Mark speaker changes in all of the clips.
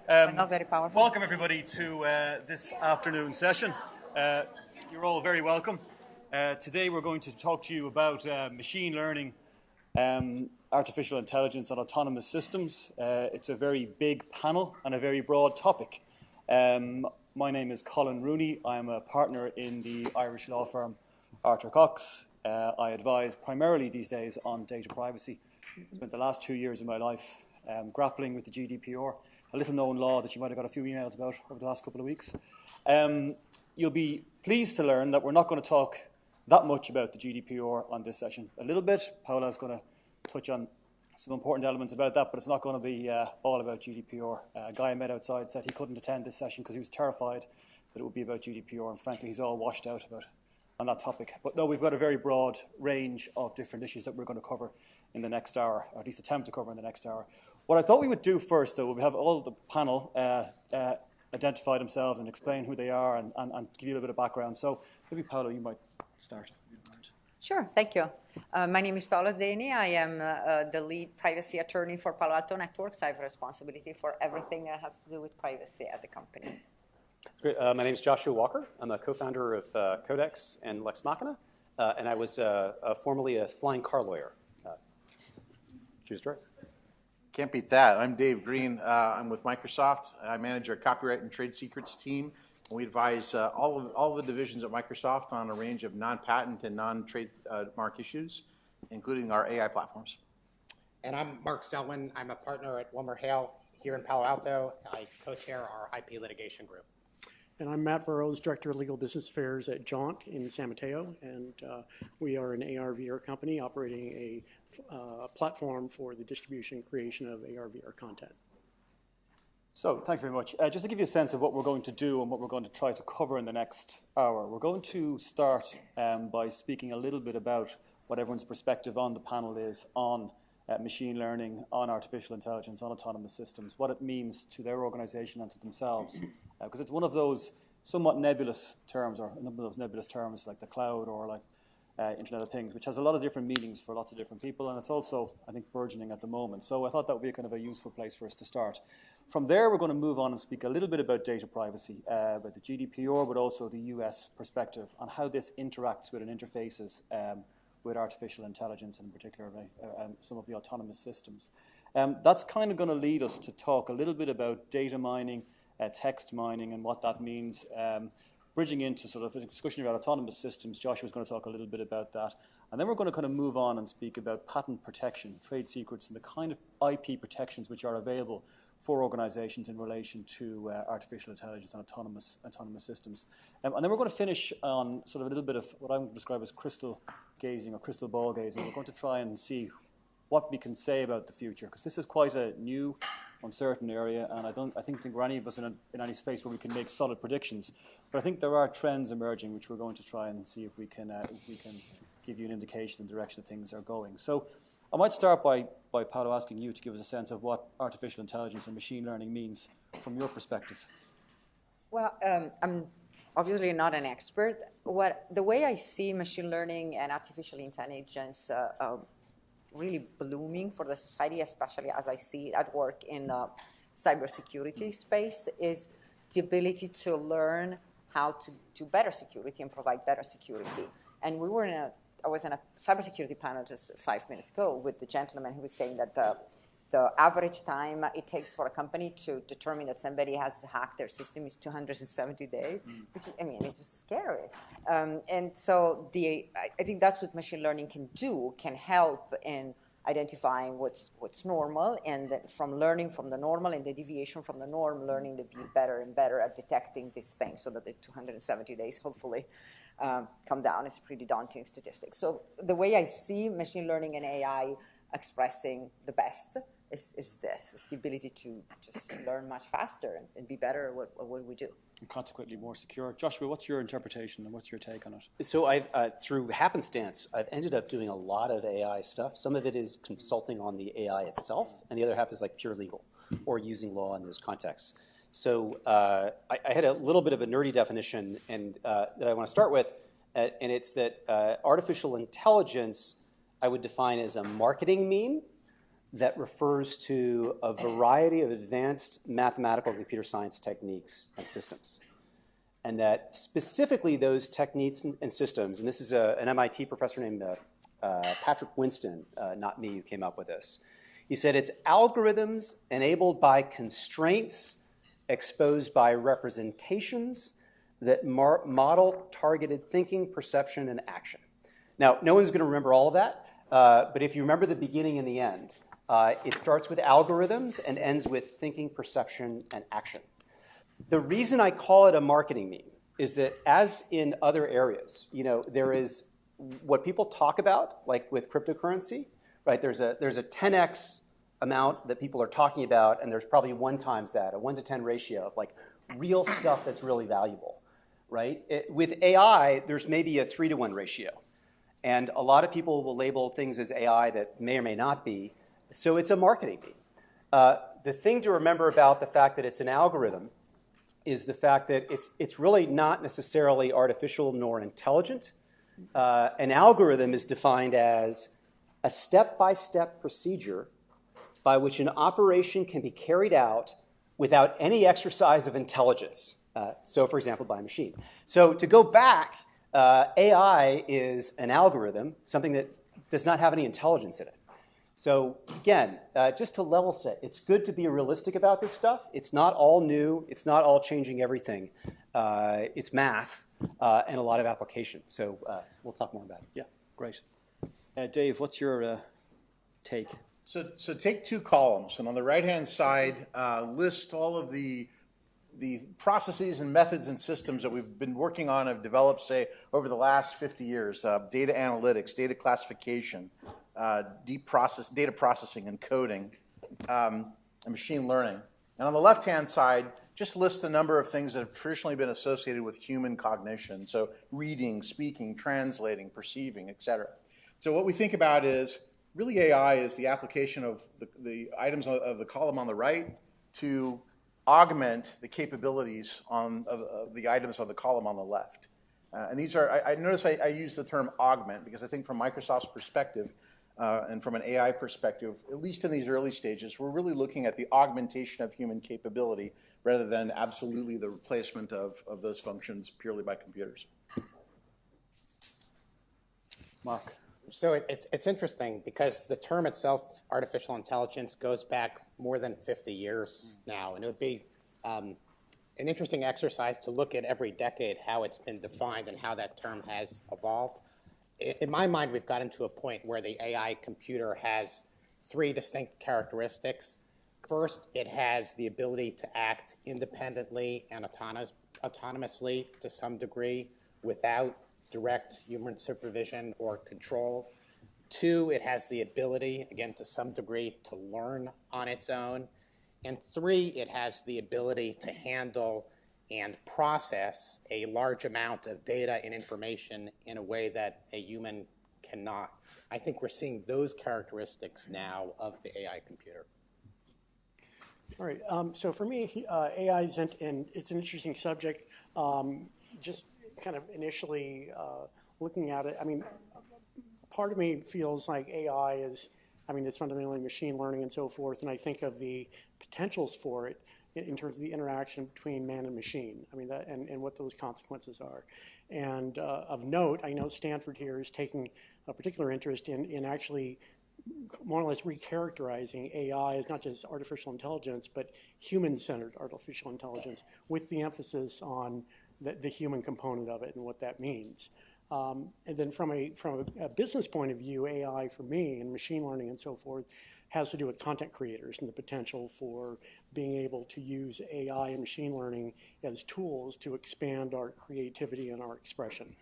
Speaker 1: Not very powerful.
Speaker 2: Welcome, everybody, to this afternoon session. You're all very welcome. Today we're going to talk to you about machine learning, artificial intelligence and autonomous systems. It's a very big panel and a very broad topic. My name is Colin Rooney. I'm a partner in the Irish law firm Arthur Cox. I advise primarily these days on data privacy. I spent the last 2 years of my life grappling with the GDPR, a little-known law that you might have got a few emails about over the last couple of weeks. You'll be pleased to learn that we're not going to talk that much about the GDPR on this session. A little bit. Paola's going to touch on some important elements about that, but it's not going to be all about GDPR. A guy I met outside said he couldn't attend this session because he was terrified that it would be about GDPR, and frankly, he's all washed out about on that topic. But no, we've got a very broad range of different issues that we're going to cover in the next hour, or at least attempt to cover in the next hour. What I thought we would do first, though, we have all of the panel identify themselves and explain who they are and give you a little bit of background. So maybe, Paolo, you might start.
Speaker 1: Sure, thank you. My name is Paola Zeni. I am the lead privacy attorney for Palo Alto Networks. I have responsibility for everything that has to do with privacy at the company.
Speaker 3: Great. My name is Joshua Walker. I'm a co-founder of Codex and Lex Machina, and I was formerly a flying car lawyer. Choose direct.
Speaker 4: Can't beat that. I'm Dave Green. I'm with Microsoft. I manage our copyright and trade secrets team. We advise all the divisions at Microsoft on a range of non-patent and non-trade mark issues, including our AI platforms.
Speaker 5: And I'm Mark Selwyn. I'm a partner at WilmerHale here in Palo Alto. I co-chair our IP litigation group.
Speaker 6: And I'm Matt Burrows, Director of Legal Business Affairs at Jaunt in San Mateo, and we are an AR/VR company operating a platform for the distribution and creation of AR/VR content.
Speaker 2: So, thank you very much. Just to give you a sense of what we're going to do and what we're going to try to cover in the next hour, we're going to start by speaking a little bit about what everyone's perspective on the panel is on machine learning, on artificial intelligence, on autonomous systems, what it means to their organization and to themselves. Because it's one of those somewhat nebulous terms, or a number of those nebulous terms like the cloud or like Internet of Things, which has a lot of different meanings for lots of different people, and it's also, I think, burgeoning at the moment. So I thought that would be a kind of a useful place for us to start. From there, we're going to move on and speak a little bit about data privacy, about the GDPR, but also the US perspective on how this interacts with and interfaces with artificial intelligence, and in particular some of the autonomous systems. That's kind of going to lead us to talk a little bit about data mining, text mining, and what that means. Bridging into sort of a discussion about autonomous systems, Joshua's going to talk a little bit about that. And then we're going to kind of move on and speak about patent protection, trade secrets, and the kind of IP protections which are available for organizations in relation to artificial intelligence and autonomous systems. And then we're going to finish on sort of a little bit of what I'm going to describe as crystal gazing or crystal ball gazing. We're going to try and see what we can say about the future, because this is quite a new, uncertain area, and I think we're any of us in any space where we can make solid predictions. But I think there are trends emerging which we're going to try and see if we can give you an indication of the direction that things are going. So I might start by Paolo asking you to give us a sense of what artificial intelligence and machine learning means from your perspective.
Speaker 1: Well, I'm obviously not an expert. The way I see machine learning and artificial intelligence really blooming for the society, especially as I see it at work in the cybersecurity space, is the ability to learn how to do better security and provide better security. And I was in a cybersecurity panel just 5 minutes ago with the gentleman who was saying that the average time it takes for a company to determine that somebody has hacked their system is 270 days, which, I mean, it's just scary. And so I think that's what machine learning can do, can help in identifying what's normal, and then from learning from the normal and the deviation from the norm, learning to be better and better at detecting these things so that the 270 days hopefully come down. It's a pretty daunting statistic. So the way I see machine learning and AI expressing the best is the ability to just learn much faster and be better at what we do.
Speaker 2: And consequently more secure. Joshua, what's your interpretation and what's your take on it?
Speaker 3: So through happenstance, I've ended up doing a lot of AI stuff. Some of it is consulting on the AI itself, and the other half is like pure legal or using law in those contexts. So I had a little bit of a nerdy definition and that I want to start with, and it's that artificial intelligence I would define as a marketing meme that refers to a variety of advanced mathematical and computer science techniques and systems. And that specifically those techniques and systems, and this is an MIT professor named Patrick Winston, not me, who came up with this. He said it's algorithms enabled by constraints exposed by representations that model targeted thinking, perception, and action. Now, no one's going to remember all of that, but if you remember the beginning and the end, it starts with algorithms and ends with thinking, perception, and action. The reason I call it a marketing meme is that, as in other areas, there is what people talk about, like with cryptocurrency, right? There's a 10x amount that people are talking about, and there's probably 1 times that, a 1 to 10 ratio of like real stuff that's really valuable, right? With AI, there's maybe a 3 to 1 ratio, and a lot of people will label things as AI that may or may not be. So it's a marketing meme. The thing to remember about the fact that it's an algorithm is the fact that it's really not necessarily artificial nor intelligent. An algorithm is defined as a step-by-step procedure by which an operation can be carried out without any exercise of intelligence. So, for example, by a machine. So to go back, AI is an algorithm, something that does not have any intelligence in it. So again, just to level set, it's good to be realistic about this stuff. It's not all new. It's not all changing everything. It's math and a lot of application. So we'll talk more about it.
Speaker 2: Yeah, great. Dave, what's your take?
Speaker 4: So take 2 columns, and on the right-hand side, list all of the processes and methods and systems that we've been working on, have developed, say, over the last 50 years. Data analytics, data classification, data processing and coding, and machine learning. And on the left-hand side, just list the number of things that have traditionally been associated with human cognition. So reading, speaking, translating, perceiving, et cetera. So what we think about is, really AI is the application of the items of the column on the right to augment the capabilities of the items on the column on the left. And these are, I notice I use the term augment because I think from Microsoft's perspective and from an AI perspective, at least in these early stages, we're really looking at the augmentation of human capability rather than absolutely the replacement of those functions purely by computers.
Speaker 2: Mark.
Speaker 5: So it's interesting because the term itself, artificial intelligence, goes back more than 50 years now. And it would be an interesting exercise to look at every decade how it's been defined and how that term has evolved. In my mind, we've gotten to a point where the AI computer has 3 distinct characteristics. First, it has the ability to act independently and autonomously to some degree without direct human supervision or control. 2, it has the ability, again, to some degree, to learn on its own. And 3, it has the ability to handle and process a large amount of data and information in a way that a human cannot. I think we're seeing those characteristics now of the AI computer.
Speaker 6: All right. So for me, AI is it's an interesting subject. Just kind of initially looking at it, I mean, part of me feels like AI is, it's fundamentally machine learning and so forth, and I think of the potentials for it in terms of the interaction between man and machine, and what those consequences are. And of note, I know Stanford here is taking a particular interest in actually more or less recharacterizing AI as not just artificial intelligence, but human-centered artificial intelligence with the emphasis on the human component of it and what that means. And then from a business point of view, AI for me and machine learning and so forth has to do with content creators and the potential for being able to use AI and machine learning as tools to expand our creativity and our expression.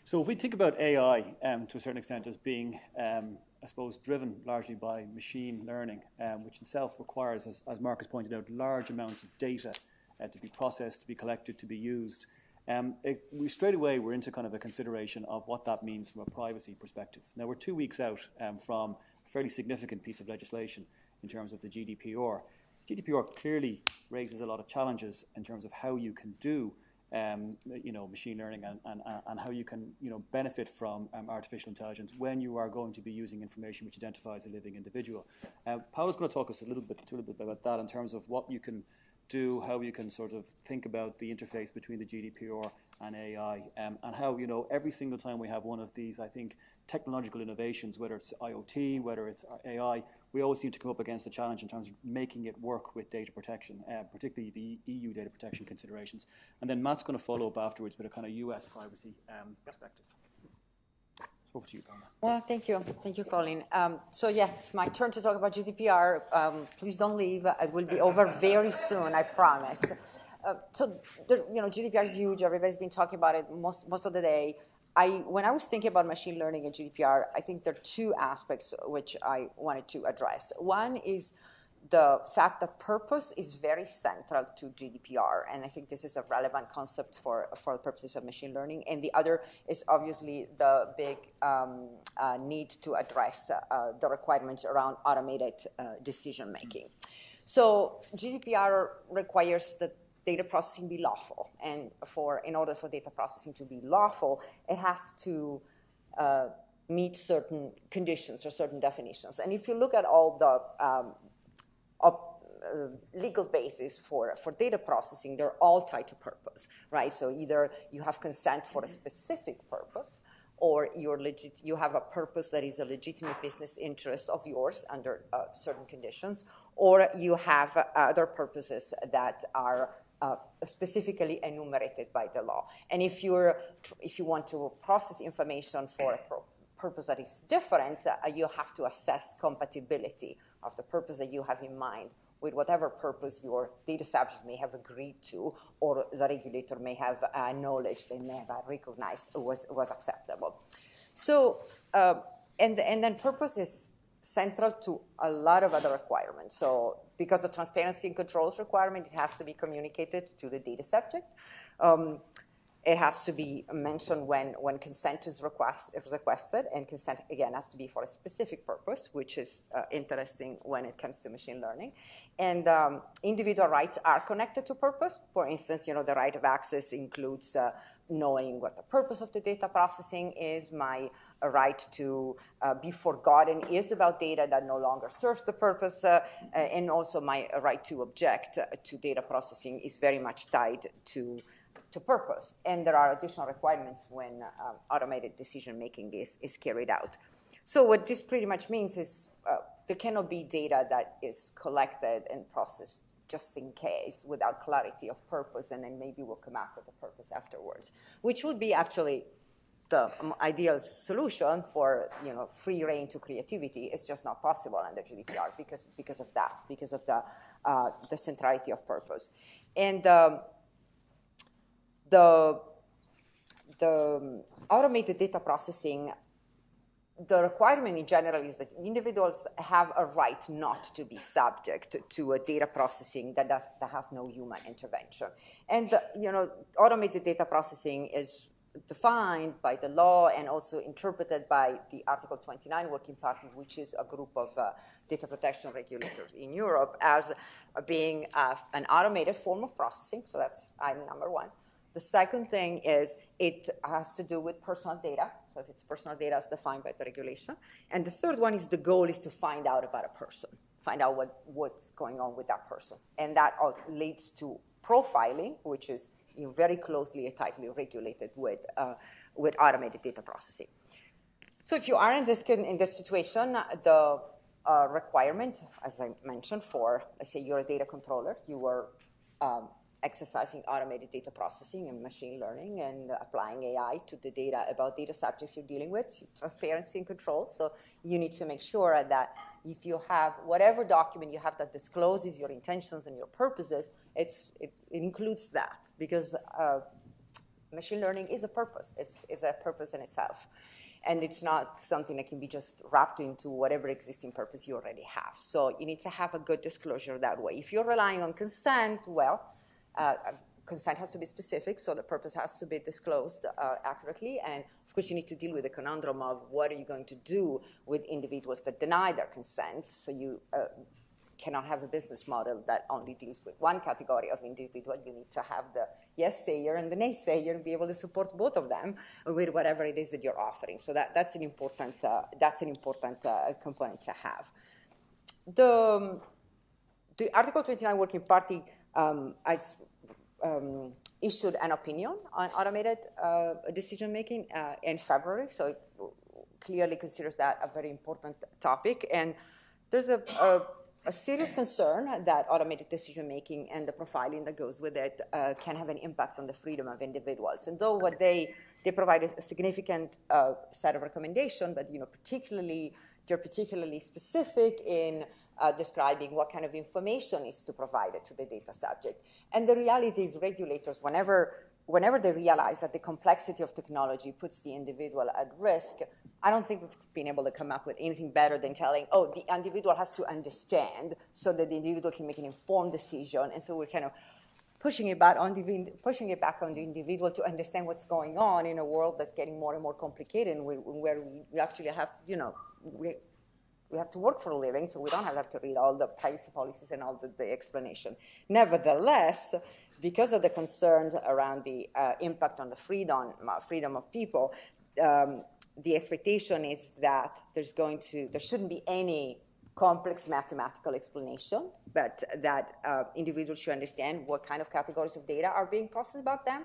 Speaker 2: So if we think about AI to a certain extent as being, I suppose, driven largely by machine learning, which itself requires, as Mark has pointed out, large amounts of data to be processed, to be collected, to be used. Straight away we're into kind of a consideration of what that means from a privacy perspective. Now we're 2 weeks out from a fairly significant piece of legislation in terms of the GDPR. GDPR clearly raises a lot of challenges in terms of how you can do machine learning and how you can, benefit from artificial intelligence when you are going to be using information which identifies a living individual. Paolo's going to talk us a little bit about that in terms of what you can do, how you can sort of think about the interface between the GDPR and AI, and how, every single time we have one of these, I think, technological innovations, whether it's IoT, whether it's AI, we always seem to come up against the challenge in terms of making it work with data protection, particularly the EU data protection considerations. And then Matt's going to follow up afterwards with a kind of US privacy perspective. Over to you, Pamela.
Speaker 1: Well, thank you. Thank you, Colin. So, it's my turn to talk about GDPR. Please don't leave. It will be over very soon, I promise. GDPR is huge. Everybody's been talking about it most of the day. When I was thinking about machine learning and GDPR, I think there are two aspects which I wanted to address. One is the fact that purpose is very central to GDPR, and I think this is a relevant concept for the purposes of machine learning. And the other is obviously the big need to address the requirements around automated decision making. So GDPR requires that data processing be lawful, and in order for data processing to be lawful, it has to meet certain conditions or certain definitions. And if you look at all the legal basis for data processing, they're all tied to purpose, right? So either you have consent for a specific purpose, or you have a purpose that is a legitimate business interest of yours under certain conditions, or you have other purposes that are specifically enumerated by the law. And if you want to process information for a purpose that is different, you have to assess compatibility of the purpose that you have in mind with whatever purpose your data subject may have agreed to, or the regulator may have knowledge, they may have recognized was acceptable. So, and then purpose is central to a lot of other requirements. So because the transparency and controls requirement, it has to be communicated to the data subject. It has to be mentioned when consent is requested, and consent, again, has to be for a specific purpose, which is interesting when it comes to machine learning. And individual rights are connected to purpose. For instance, the right of access includes knowing what the purpose of the data processing is. My right to be forgotten is about data that no longer serves the purpose, and also my right to object to data processing is very much tied to purpose. And there are additional requirements when automated decision-making is carried out. So what this pretty much means is there cannot be data that is collected and processed just in case without clarity of purpose, and then maybe we'll come up with a purpose afterwards, which would be actually the ideal solution for free reign to creativity. It's just not possible under GDPR because of that, because of the centrality of purpose. And the automated data processing, the requirement in general is that individuals have a right not to be subject to a data processing that has no human intervention. And automated data processing is defined by the law and also interpreted by the Article 29 Working Party, which is a group of data protection regulators in Europe, as being an automated form of processing. So that's item number one. The second thing is it has to do with personal data. So if it's personal data, it's defined by the regulation. And the third one is the goal is to find out about a person, find out what's going on with that person. And that leads to profiling, which is very closely and tightly regulated with automated data processing. So if you are in this situation, the requirement, as I mentioned, for, let's say you're a data controller, you are exercising automated data processing and machine learning and applying AI to the data about data subjects you're dealing with, transparency and control. So you need to make sure that if you have whatever document you have that discloses your intentions and your purposes, it includes that, because machine learning is a purpose. It's a purpose in itself. And it's not something that can be just wrapped into whatever existing purpose you already have. So you need to have a good disclosure that way. If you're relying on consent, consent has to be specific, so the purpose has to be disclosed accurately. And of course, you need to deal with the conundrum of what are you going to do with individuals that deny their consent. So you cannot have a business model that only deals with one category of individual. You need to have the yes-sayer and the naysayer and be able to support both of them with whatever it is that you're offering. So that's an important component to have. The Article 29 Working Party issued an opinion on automated decision-making in February, so it clearly considers that a very important topic. And there's a serious concern that automated decision-making and the profiling that goes with it can have an impact on the freedom of individuals. And though what they provide a significant set of recommendations, but they're particularly specific in describing what kind of information is to provide it to the data subject. And the reality is regulators, whenever they realize that the complexity of technology puts the individual at risk, I don't think we've been able to come up with anything better than telling, oh, the individual has to understand so that the individual can make an informed decision. And so we're kind of pushing it back on the individual to understand what's going on in a world that's getting more and more complicated, and where we actually have, we have to work for a living, so we don't have to read all the privacy policies and all the explanation. Nevertheless, because of the concerns around the impact on the freedom of people, the expectation is that there shouldn't be any complex mathematical explanation, but that individuals should understand what kind of categories of data are being processed about them,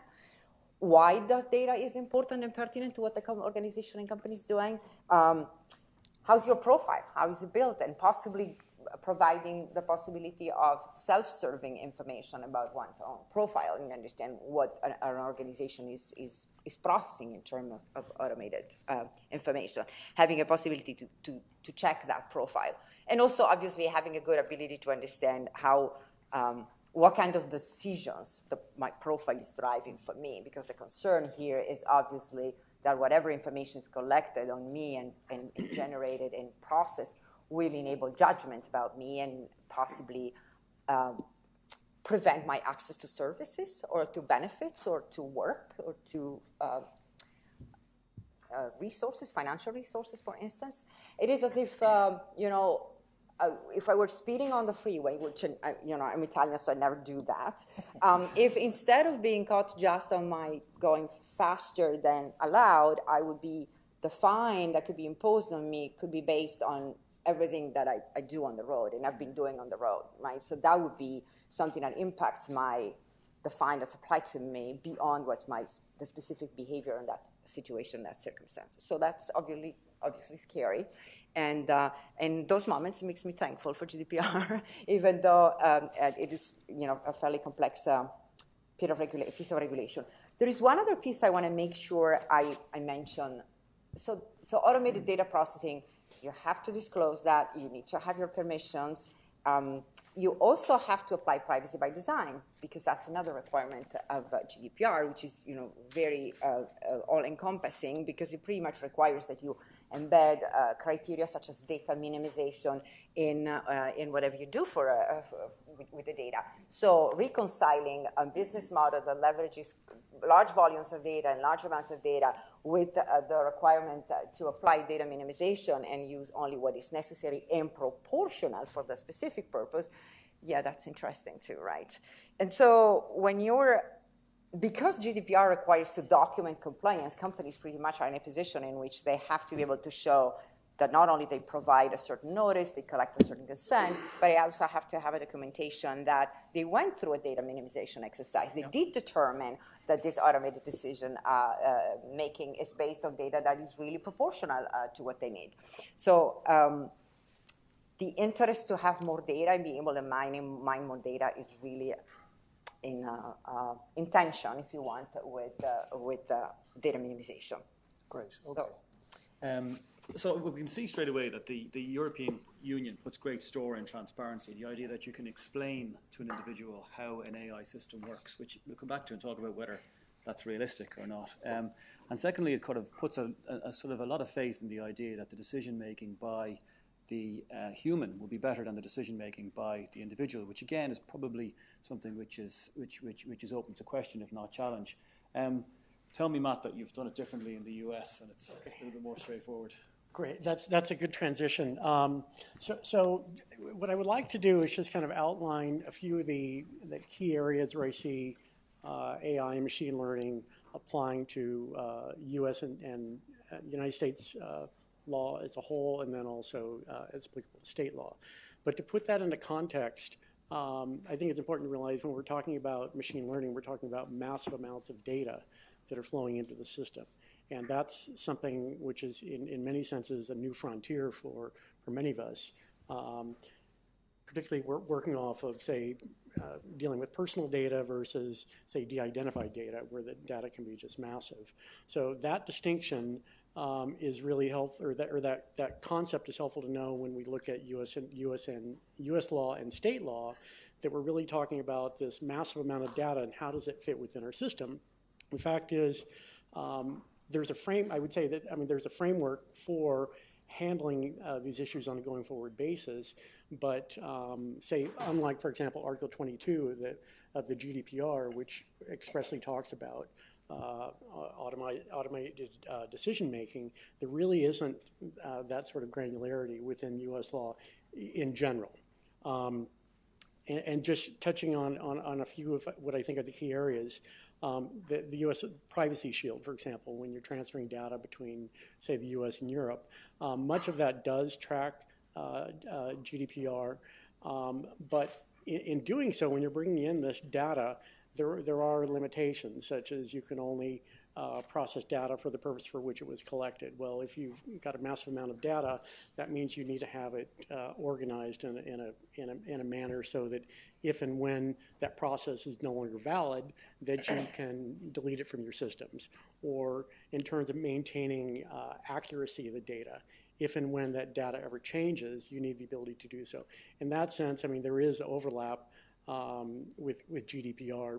Speaker 1: why that data is important and pertinent to what the organization and company is doing. How's your profile? How is it built? And possibly providing the possibility of self-serving information about one's own profile and understand what an organization is processing in terms of automated information. Having a possibility to check that profile. And also, obviously, having a good ability to understand how what kind of decisions my profile is driving for me, because the concern here is obviously that whatever information is collected on me and generated and processed will enable judgments about me and possibly prevent my access to services or to benefits or to work or to resources, financial resources, for instance. It is as if, if I were speeding on the freeway, which, I'm Italian, so I never do that. If instead of being caught just on my going faster than allowed, the fine that could be imposed on me could be based on everything that I do on the road and I've been doing on the road, right? So that would be something that impacts the fine that's applied to me beyond what's the specific behavior in that situation, that circumstances. So that's obviously scary. And in those moments, it makes me thankful for GDPR, even though it is, a fairly complex piece of regulation. There is one other piece I want to make sure I mention. So automated data processing, you have to disclose that. You need to have your permissions. You also have to apply privacy by design, because that's another requirement of GDPR, which is very all-encompassing, because it pretty much requires that you embed criteria such as data minimization in whatever you do with the data. So reconciling a business model that leverages large volumes of data and large amounts of data with the requirement to apply data minimization and use only what is necessary and proportional for the specific purpose, yeah, that's interesting too, right? And so because GDPR requires to document compliance, companies pretty much are in a position in which they have to be able to show that not only they provide a certain notice, they collect a certain consent, but they also have to have a documentation that they went through a data minimization exercise. They did determine that this automated decision making is based on data that is really proportional to what they need. So the interest to have more data and be able to mine more data is really in tension, if you want, with data minimization.
Speaker 2: Great. Okay. So we can see straight away that the European Union puts great store in transparency, the idea that you can explain to an individual how an AI system works, which we'll come back to and talk about whether that's realistic or not. And secondly, it kind of puts a sort of a lot of faith in the idea that the decision-making by the human will be better than the decision-making by the individual, which again is probably something which is open to question, if not challenge. Tell me, Matt, that you've done it differently in the US and it's a little bit more straightforward.
Speaker 6: Great. That's a good transition. So what I would like to do is just kind of outline a few of the key areas where I see AI and machine learning applying to U.S. and United States law as a whole, and then also as applicable to state law. But to put that into context, I think it's important to realize when we're talking about machine learning, we're talking about massive amounts of data that are flowing into the system. And that's something which is, in many senses, a new frontier for many of us, particularly working off of, say, dealing with personal data versus, say, de-identified data, where the data can be just massive. So that distinction is really helpful, or that concept is helpful to know when we look at U.S. law and state law, that we're really talking about this massive amount of data and how does it fit within our system. The fact is, there's a framework for handling these issues on a going forward basis, but say, unlike, for example, Article 22 of the GDPR, which expressly talks about automated decision making, there really isn't that sort of granularity within U.S. law in general. And just touching on a few of what I think are the key areas, the U.S. Privacy Shield, for example, when you're transferring data between, say, the U.S. and Europe, much of that does track GDPR, but in doing so, when you're bringing in this data, there are limitations, such as you can only process data for the purpose for which it was collected. Well, if you've got a massive amount of data, that means you need to have it organized in a manner so that if and when that process is no longer valid, that you can delete it from your systems. Or in terms of maintaining accuracy of the data, if and when that data ever changes, you need the ability to do so. In that sense, I mean, there is overlap with GDPR,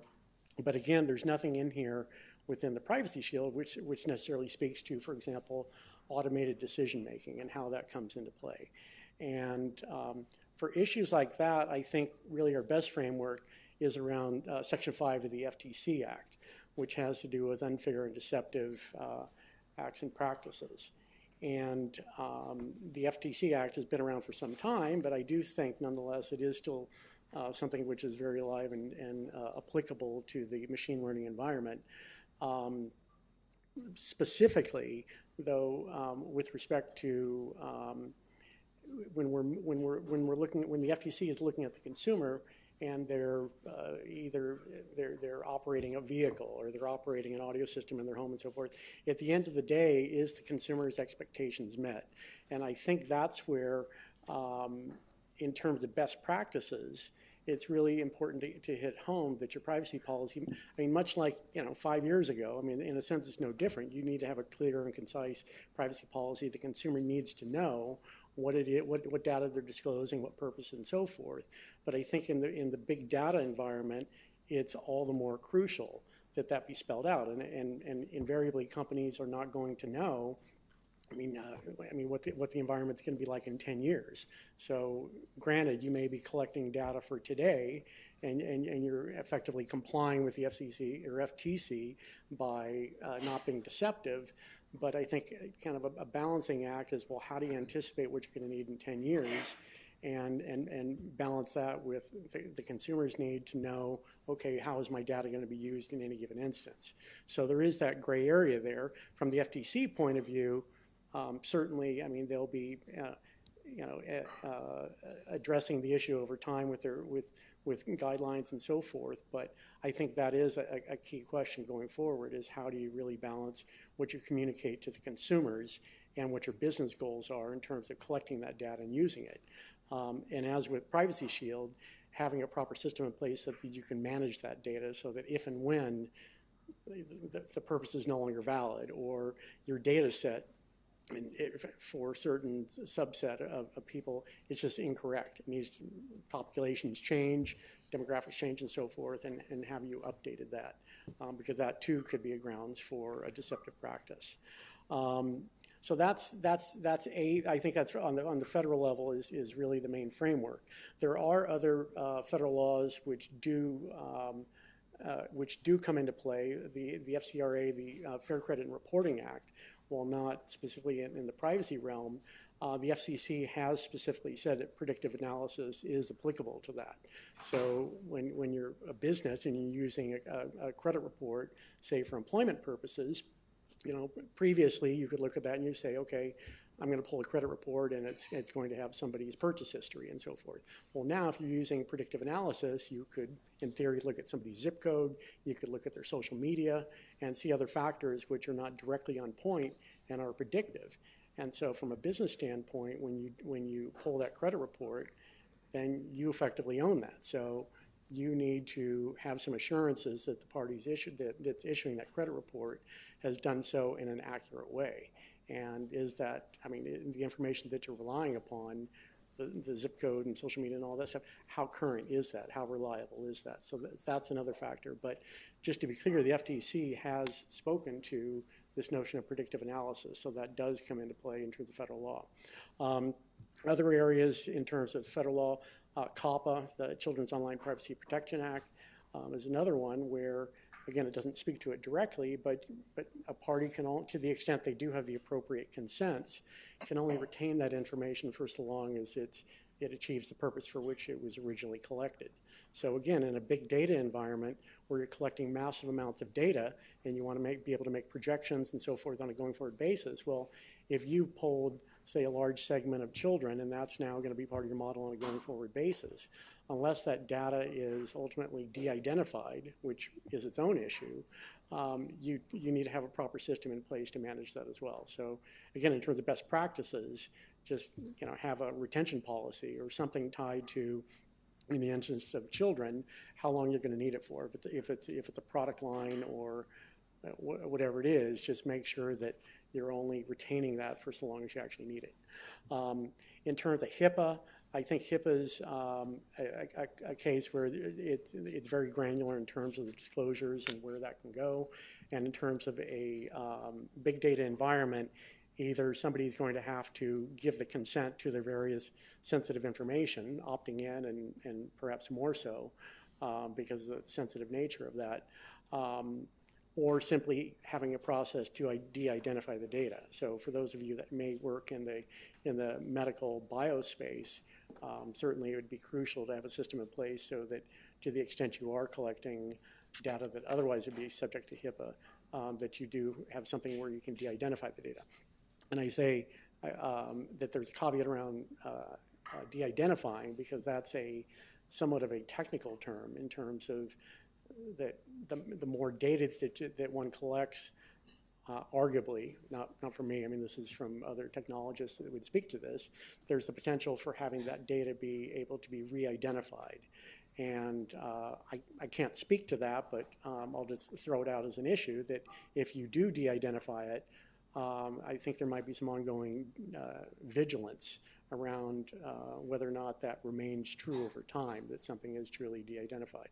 Speaker 6: but again, there's nothing in here within the Privacy Shield which necessarily speaks to, for example, automated decision making and how that comes into play. And for issues like that, I think really our best framework is around Section 5 of the FTC Act, which has to do with unfair and deceptive acts and practices. And the FTC Act has been around for some time, but I do think nonetheless it is still something which is very alive and applicable to the machine learning environment. Specifically, though, with respect to when the FTC is looking at the consumer and they're operating a vehicle or they're operating an audio system in their home and so forth, at the end of the day, is the consumer's expectations met? And I think that's where, in terms of best practices, it's really important to hit home that your privacy policy, I mean, much like 5 years ago, I mean, in a sense it's no different. You need to have a clear and concise privacy policy. The consumer needs to know what it is, what data they're disclosing, what purpose, and so forth. But I think in the big data environment, it's all the more crucial that be spelled out. And invariably, companies are not going to know. I mean, what the environment's going to be like in 10 years. So, granted, you may be collecting data for today, and you're effectively complying with the FCC or FTC by not being deceptive. But I think kind of a balancing act is, well, how do you anticipate what you're going to need in 10 years, and balance that with the consumer's need to know, okay, how is my data going to be used in any given instance? So there is that gray area there. From the FTC point of view, certainly, I mean, they'll be, addressing the issue over time with guidelines and so forth. But I think that is a key question going forward: is how do you really balance what you communicate to the consumers and what your business goals are in terms of collecting that data and using it. And as with Privacy Shield, having a proper system in place so that you can manage that data, so that if and when the purpose is no longer valid, or your data set for a certain subset of people, it's just incorrect. It needs populations change, demographics change, and so forth, and have you updated that, because that too could be a grounds for a deceptive practice. So that's I think that's on the federal level is really the main framework. There are other federal laws which do come into play. The FCRA, the Fair Credit and Reporting Act, while not specifically in the privacy realm, The FCC has specifically said that predictive analysis is applicable to that. So when you're a business and you're using a credit report, say for employment purposes, previously you could look at that and you say, okay, I'm going to pull a credit report and it's going to have somebody's purchase history and so forth. Well, now if you're using predictive analysis, you could, in theory, look at somebody's zip code, you could look at their social media and see other factors which are not directly on point and are predictive. And so from a business standpoint, when you pull that credit report, then you effectively own that. So you need to have some assurances that the parties that's issuing that credit report has done so in an accurate way. And is that, the information that you're relying upon, the zip code and social media and all that stuff, how current is that? How reliable is that? So that's another factor. But just to be clear, the FTC has spoken to this notion of predictive analysis, so that does come into play in terms of federal law. Other areas in terms of federal law, COPPA, the Children's Online Privacy Protection Act, is another one where, again, it doesn't speak to it directly, but a party can, to the extent they do have the appropriate consents, can only retain that information for so long as it achieves the purpose for which it was originally collected. So again, in a big data environment where you're collecting massive amounts of data and you want to be able to make projections and so forth on a going forward basis, well, if you've polled, say, a large segment of children and that's now going to be part of your model on a going forward basis, unless that data is ultimately de-identified, which is its own issue, you need to have a proper system in place to manage that as well. So again, in terms of best practices, just have a retention policy or something tied to, in the instance of children, how long you're going to need it for. If it's a product line or whatever it is, just make sure that you're only retaining that for so long as you actually need it. In terms of HIPAA, I think HIPAA is a case where it's very granular in terms of the disclosures and where that can go. And in terms of a big data environment, either somebody's going to have to give the consent to their various sensitive information, opting in and perhaps more so because of the sensitive nature of that, or simply having a process to de-identify the data. So for those of you that may work in the medical biospace, certainly it would be crucial to have a system in place so that to the extent you are collecting data that otherwise would be subject to HIPAA, that you do have something where you can de-identify the data. And I say that there's a caveat around de-identifying because that's somewhat of a technical term in terms of that the more data that one collects, arguably, not from me, this is from other technologists that would speak to this, there's the potential for having that data be able to be re-identified. And I can't speak to that, but I'll just throw it out as an issue that if you do de-identify it, I think there might be some ongoing vigilance around whether or not that remains true over time, that something is truly de-identified.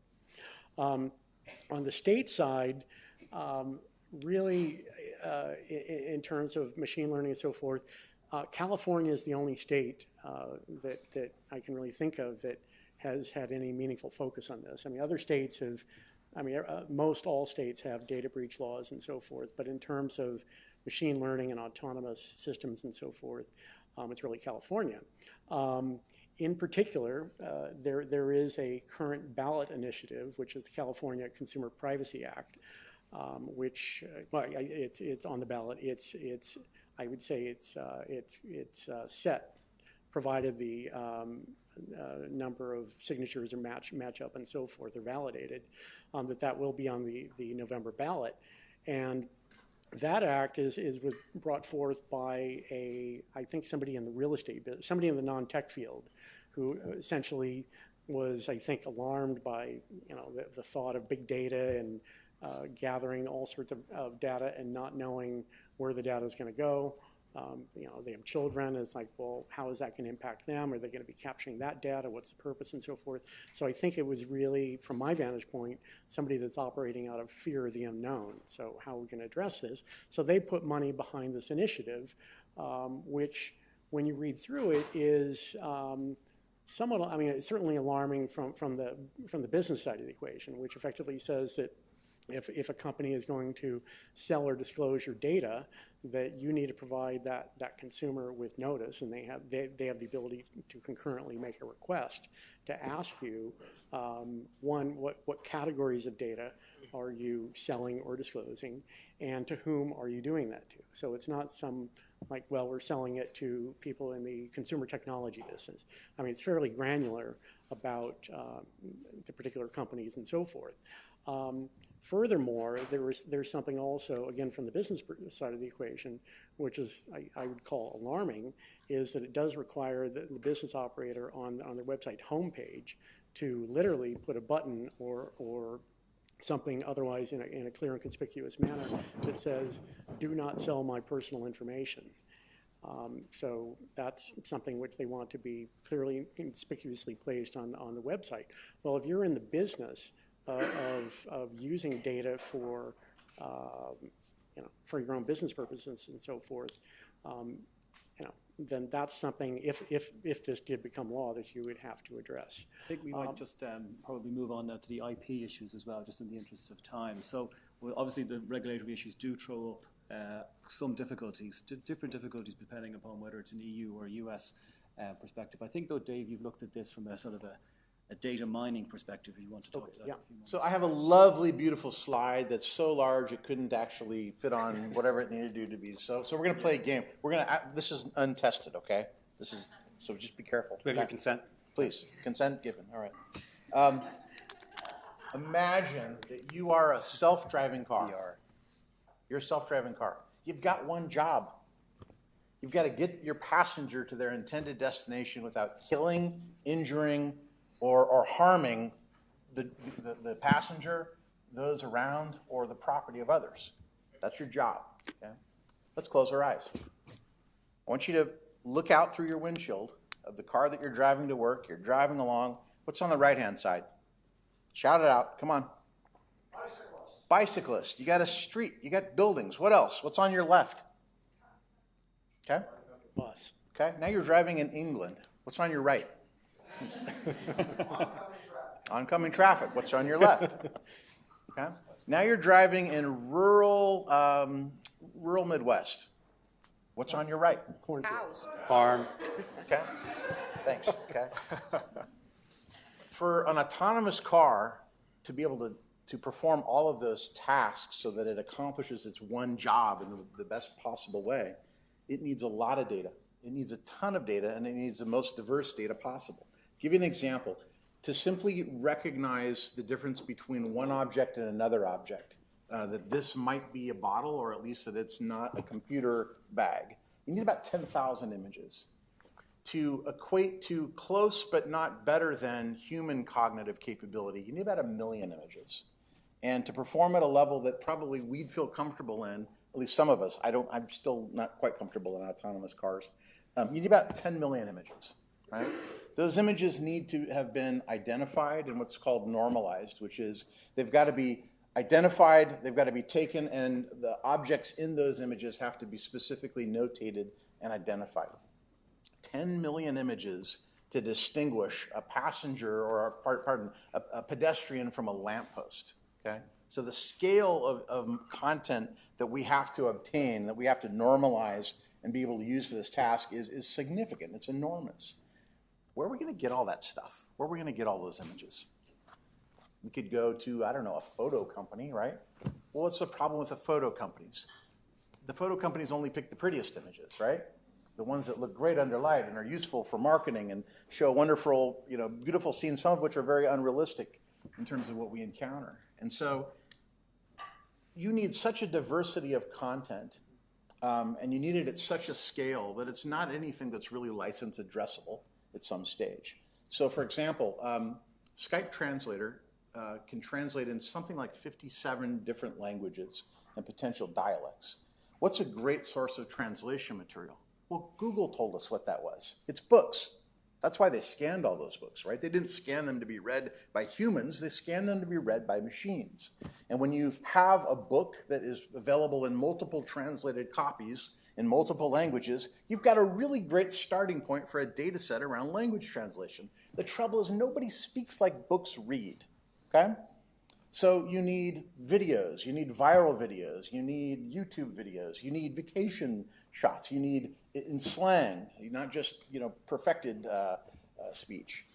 Speaker 6: On the state side, really, in terms of machine learning and so forth, California is the only state that I can really think of that has had any meaningful focus on this. Other states have, most all states have data breach laws and so forth, but in terms of machine learning and autonomous systems and so forth, it's really California. In particular, there is a current ballot initiative, which is the California Consumer Privacy Act, which it's on the ballot. I would say it's set, provided the number of signatures are match up and so forth are validated, that will be on the November ballot. And that act is brought forth by I think somebody in the real estate, somebody in the non-tech field, who essentially was, I think, alarmed by the thought of big data and gathering all sorts of data and not knowing where the data is going to go. They have children. It's like, well, how is that going to impact them? Are they going to be capturing that data? What's the purpose and so forth? So I think it was really, from my vantage point, somebody that's operating out of fear of the unknown. So how are we going to address this? So they put money behind this initiative, which, when you read through it, is somewhat, it's certainly alarming from the business side of the equation, which effectively says that if a company is going to sell or disclose your data, that you need to provide that consumer with notice, and they have the ability to concurrently make a request to ask you, one, what categories of data are you selling or disclosing, and to whom are you doing that to? So it's not some like, well, we're selling it to people in the consumer technology business. I mean, it's fairly granular about the particular companies and so forth. Furthermore, there's something also, again, from the business side of the equation, which is I would call alarming, is that it does require the business operator on their website homepage to literally put a button or something otherwise in a clear and conspicuous manner that says, do not sell my personal information. So that's something which they want to be clearly conspicuously placed on the website. Well, if you're in the business of using data for for your own business purposes and so forth, then that's something, if this did become law, that you would have to address.
Speaker 2: I think we might just probably move on now to the IP issues as well, just in the interest of time. So obviously the regulatory issues do throw up some difficulties, different difficulties depending upon whether it's an EU or US perspective. I think, though, Dave, you've looked at this from a sort of a data mining perspective, if you want to talk to that.
Speaker 6: Yeah.
Speaker 4: So I have a lovely, beautiful slide that's so large it couldn't actually fit on whatever it needed to do to be. So we're going to play a game. This is untested, okay? So just be careful.
Speaker 3: Do we have your consent?
Speaker 4: Please, consent given. All right. Imagine that you are a self-driving car. You're a self-driving car. You've got one job. You've got to get your passenger to their intended destination without killing, injuring, or harming the passenger, those around, or the property of others. That's your job. Okay? Let's close our eyes. I want you to look out through your windshield of the car that you're driving to work. You're driving along. What's on the right-hand side? Shout it out. Come on. Bicyclist. You got a street. You got buildings. What else? What's on your left? Okay.
Speaker 6: Bus.
Speaker 4: Okay. Now you're driving in England. What's on your right? Oncoming traffic. What's on your left? Okay. Now you're driving in rural Midwest. What's on your right?
Speaker 1: Cows.
Speaker 3: Farm.
Speaker 4: Okay. Thanks. Okay. For an autonomous car to be able to perform all of those tasks so that it accomplishes its one job in the best possible way, it needs a lot of data. It needs a ton of data, and it needs the most diverse data possible. Give you an example. To simply recognize the difference between one object and another object, that this might be a bottle, or at least that it's not a computer bag, you need about 10,000 images. To equate to close but not better than human cognitive capability, you need about 1 million images. And to perform at a level that probably we'd feel comfortable in, at least some of us, I'm still not quite comfortable in autonomous cars, you need about 10 million images, right? Those images need to have been identified and what's called normalized, which is they've got to be identified, they've got to be taken, and the objects in those images have to be specifically notated and identified. 10 million images to distinguish a passenger or a pedestrian from a lamppost. Okay? So the scale of content that we have to obtain, that we have to normalize and be able to use for this task is significant. It's enormous. Where are we going to get all that stuff? Where are we going to get all those images? We could go to, I don't know, a photo company, right? Well, what's the problem with the photo companies? The photo companies only pick the prettiest images, right? The ones that look great under light and are useful for marketing and show wonderful, beautiful scenes, some of which are very unrealistic in terms of what we encounter. And so you need such a diversity of content, and you need it at such a scale that it's not anything that's really license addressable at some stage. So for example, Skype Translator can translate in something like 57 different languages and potential dialects. What's a great source of translation material? Well, Google told us what that was. It's books. That's why they scanned all those books, right? They didn't scan them to be read by humans. They scanned them to be read by machines. And when you have a book that is available in multiple translated copies in multiple languages, you've got a really great starting point for a data set around language translation. The trouble is nobody speaks like books read, okay? So you need videos, you need viral videos, you need YouTube videos, you need vacation shots, you need in slang, not just perfected speech.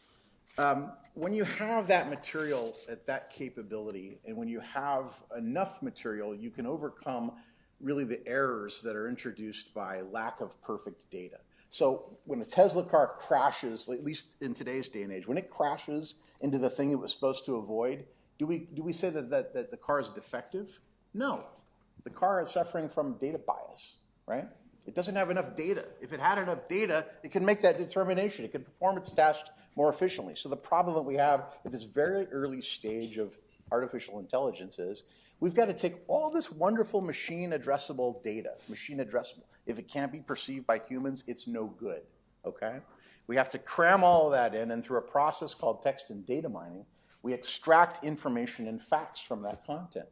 Speaker 4: When you have that material at that capability, and when you have enough material, you can overcome really the errors that are introduced by lack of perfect data. So when a Tesla car crashes, at least in today's day and age, when it crashes into the thing it was supposed to avoid, do we say that the car is defective? No. The car is suffering from data bias, right? It doesn't have enough data. If it had enough data, it can make that determination. It can perform its task more efficiently. So the problem that we have at this very early stage of artificial intelligence is we've got to take all this wonderful machine addressable data, machine addressable. If it can't be perceived by humans, it's no good, okay? We have to cram all of that in, and through a process called text and data mining, we extract information and facts from that content.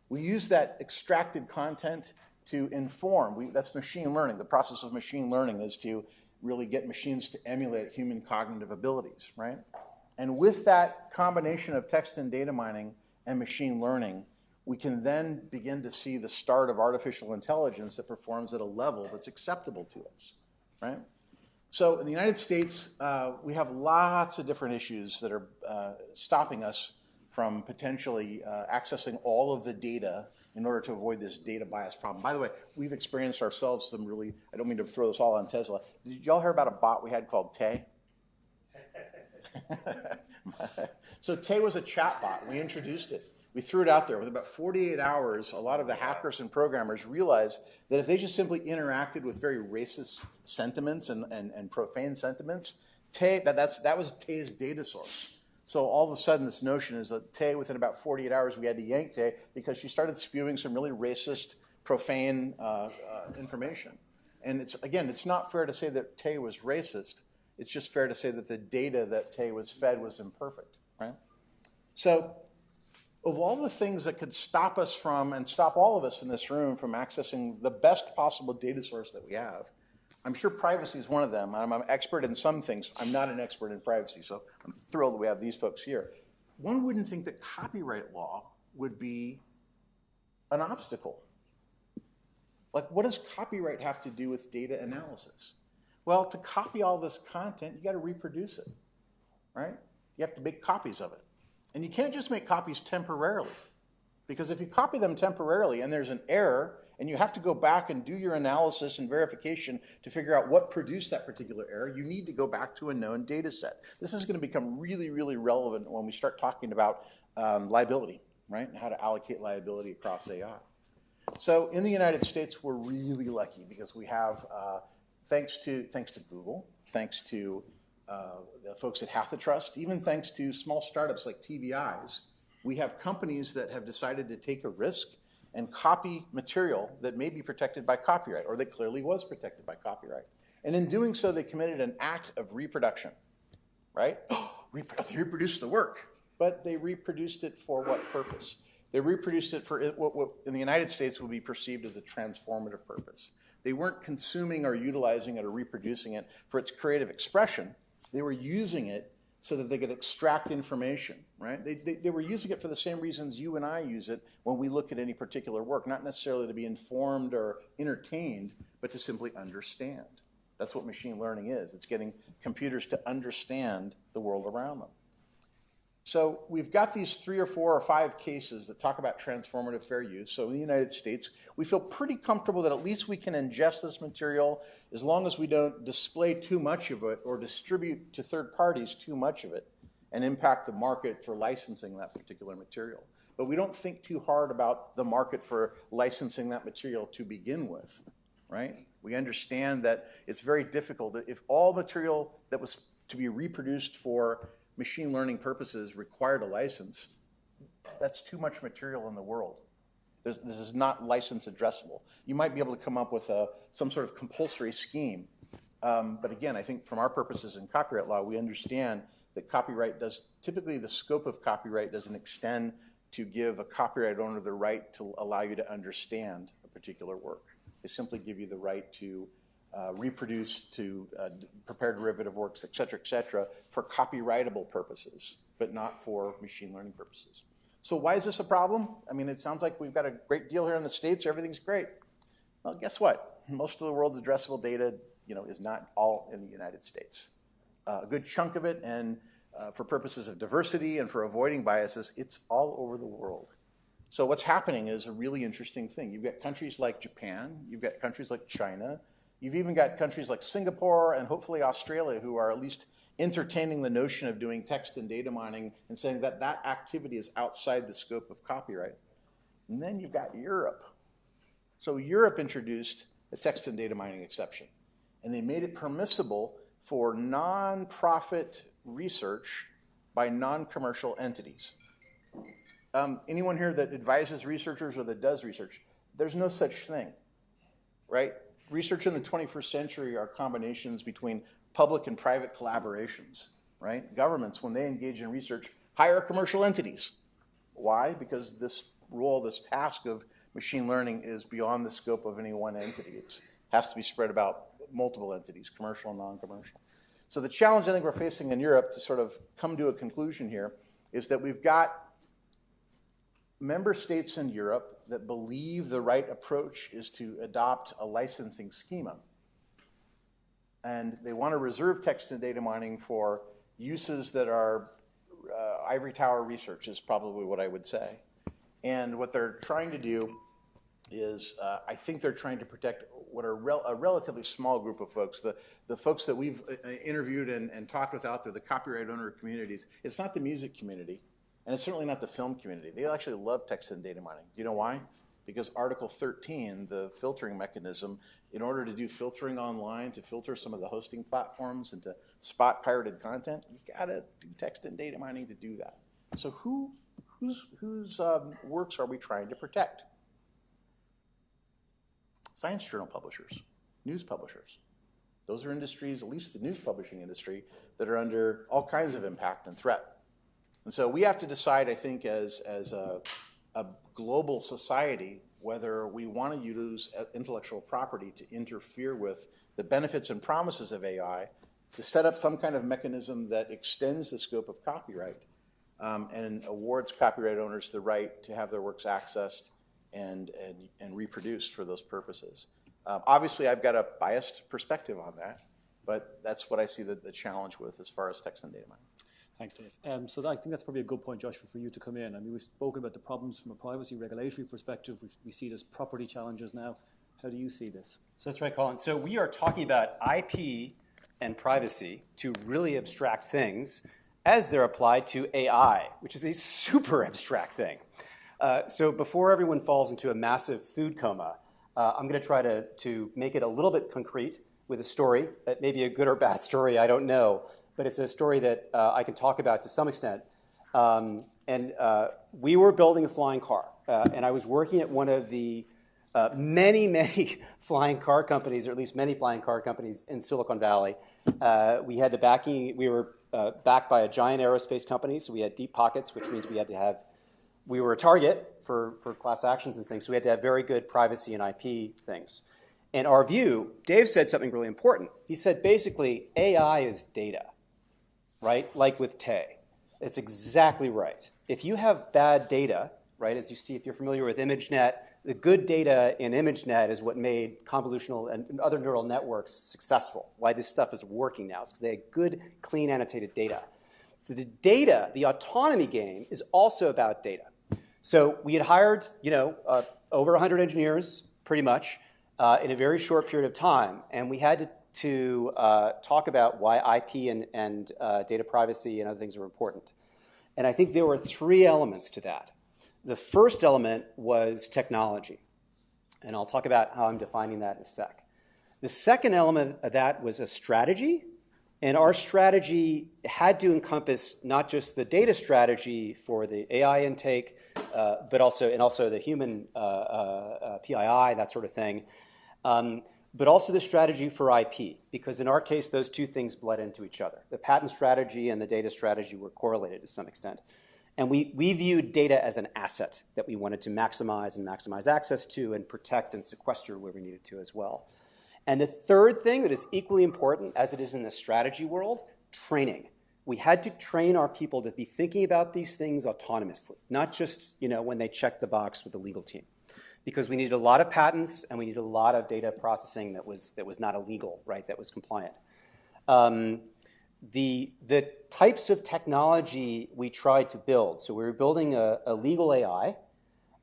Speaker 4: We use that extracted content to inform. That's machine learning. The process of machine learning is to really get machines to emulate human cognitive abilities, right? And with that combination of text and data mining and machine learning, we can then begin to see the start of artificial intelligence that performs at a level that's acceptable to us, right? So in the United States, we have lots of different issues that are stopping us from potentially accessing all of the data in order to avoid this data bias problem. By the way, we've experienced ourselves some really, I don't mean to throw this all on Tesla. Did y'all hear about a bot we had called Tay? So Tay was a chat bot. We introduced it. We threw it out there. Within about 48 hours, a lot of the hackers and programmers realized that if they just simply interacted with very racist sentiments and profane sentiments, Tay, that was Tay's data source. So all of a sudden, this notion is that Tay, within about 48 hours, we had to yank Tay because she started spewing some really racist, profane information. And it's not fair to say that Tay was racist. It's just fair to say that the data that Tay was fed was imperfect, right? So of all the things that could stop us from, and stop all of us in this room from accessing the best possible data source that we have, I'm sure privacy is one of them. I'm an expert in some things. I'm not an expert in privacy, so I'm thrilled that we have these folks here. One wouldn't think that copyright law would be an obstacle. Like, what does copyright have to do with data analysis? Well, to copy all this content, you got to reproduce it, right? You have to make copies of it. And you can't just make copies temporarily, because if you copy them temporarily and there's an error, and you have to go back and do your analysis and verification to figure out what produced that particular error, you need to go back to a known data set. This is going to become really, really relevant when we start talking about liability, right, and how to allocate liability across AI. So in the United States, we're really lucky because we have, thanks to Google, thanks to the folks at HathiTrust, even thanks to small startups like TVIs, we have companies that have decided to take a risk and copy material that may be protected by copyright, or that clearly was protected by copyright. And in doing so, they committed an act of reproduction, right? They reproduced the work, but they reproduced it for what purpose? They reproduced it for what in the United States would be perceived as a transformative purpose. They weren't consuming or utilizing it or reproducing it for its creative expression. They were using it so that they could extract information, right? They were using it for the same reasons you and I use it when we look at any particular work, not necessarily to be informed or entertained, but to simply understand. That's what machine learning is. It's getting computers to understand the world around them. So we've got these 3 or 4 or 5 cases that talk about transformative fair use. So in the United States, we feel pretty comfortable that at least we can ingest this material as long as we don't display too much of it or distribute to third parties too much of it and impact the market for licensing that particular material. But we don't think too hard about the market for licensing that material to begin with, right? We understand that it's very difficult. If all material that was to be reproduced for machine learning purposes required a license, that's too much material in the world. This is not license addressable. You might be able to come up with some sort of compulsory scheme. But again, I think from our purposes in copyright law, we understand that typically the scope of copyright doesn't extend to give a copyright owner the right to allow you to understand a particular work. They simply give you the right to reproduce, to prepare derivative works, et cetera, for copyrightable purposes, but not for machine learning purposes. So why is this a problem? I mean, it sounds like we've got a great deal here in the States. Everything's great. Well, guess what? Most of the world's addressable data, is not all in the United States. A good chunk of it, and for purposes of diversity and for avoiding biases, it's all over the world. So what's happening is a really interesting thing. You've got countries like Japan, you've got countries like China, you've even got countries like Singapore and hopefully Australia who are at least entertaining the notion of doing text and data mining and saying that that activity is outside the scope of copyright. And then you've got Europe. So Europe introduced a text and data mining exception, and they made it permissible for non-profit research by non-commercial entities. Anyone here that advises researchers or that does research, there's no such thing, right? Research in the 21st century are combinations between public and private collaborations, right? Governments, when they engage in research, hire commercial entities. Why? Because this role, this task of machine learning is beyond the scope of any one entity. It has to be spread about multiple entities, commercial and non-commercial. So the challenge I think we're facing in Europe, to sort of come to a conclusion here, is that we've got member states in Europe that believe the right approach is to adopt a licensing schema. And they want to reserve text and data mining for uses that are ivory tower research is probably what I would say. And what they're trying to do is, I think they're trying to protect what are a relatively small group of folks, the folks that we've interviewed and talked with out there, the copyright owner communities. It's not the music community, and it's certainly not the film community. They actually love text and data mining. Do you know why? Because Article 13, the filtering mechanism, in order to do filtering online, to filter some of the hosting platforms and to spot pirated content, you gotta do text and data mining to do that. So whose works are we trying to protect? Science journal publishers, news publishers. Those are industries, at least the news publishing industry, that are under all kinds of impact and threat. And so we have to decide, I think, as a global society, whether we want to use intellectual property to interfere with the benefits and promises of AI, to set up some kind of mechanism that extends the scope of copyright and awards copyright owners the right to have their works accessed and reproduced for those purposes. Obviously, I've got a biased perspective on that, but that's what I see the challenge with as far as text and data mining.
Speaker 2: Thanks, Dave. So I think that's probably a good point, Joshua, for you to come in. I mean, we've spoken about the problems from a privacy regulatory perspective. We see it as property challenges now. How do you see this?
Speaker 3: So that's right, Colin. So we are talking about IP and privacy, two really abstract things, as they're applied to AI, which is a super abstract thing. So before everyone falls into a massive food coma, I'm going to try to make it a little bit concrete with a story. That may be a good or bad story, I don't know. But it's a story that I can talk about to some extent. We were building a flying car. And I was working at one of the many flying car companies, or at least many flying car companies in Silicon Valley. We had the backing. We were backed by a giant aerospace company, so we had deep pockets, which means we were a target for class actions and things, so we had to have very good privacy and IP things. And our view, Dave said something really important. He said, basically, AI is data, right? Like with Tay. It's exactly right. If you have bad data, right, as you see, if you're familiar with ImageNet, the good data in ImageNet is what made convolutional and other neural networks successful, why this stuff is working now. It's because they had good, clean, annotated data. So the data, the autonomy game, is also about data. So we had hired, over 100 engineers, pretty much, in a very short period of time, and we had to talk about why IP and data privacy and other things are important. And I think there were three elements to that. The first element was technology, and I'll talk about how I'm defining that in a sec. The second element of that was a strategy, and our strategy had to encompass not just the data strategy for the AI intake, but also the human PII, that sort of thing, but also the strategy for IP, because in our case, those two things bled into each other. The patent strategy and the data strategy were correlated to some extent. And we viewed data as an asset that we wanted to maximize access to and protect and sequester where we needed to as well. And the third thing that is equally important, as it is in the strategy world, training. we had to train our people to be thinking about these things autonomously, not just when they check the box with the legal team, because we needed a lot of patents and we needed a lot of data processing that was not illegal, right? That was compliant. The types of technology we tried to build. So we were building a legal AI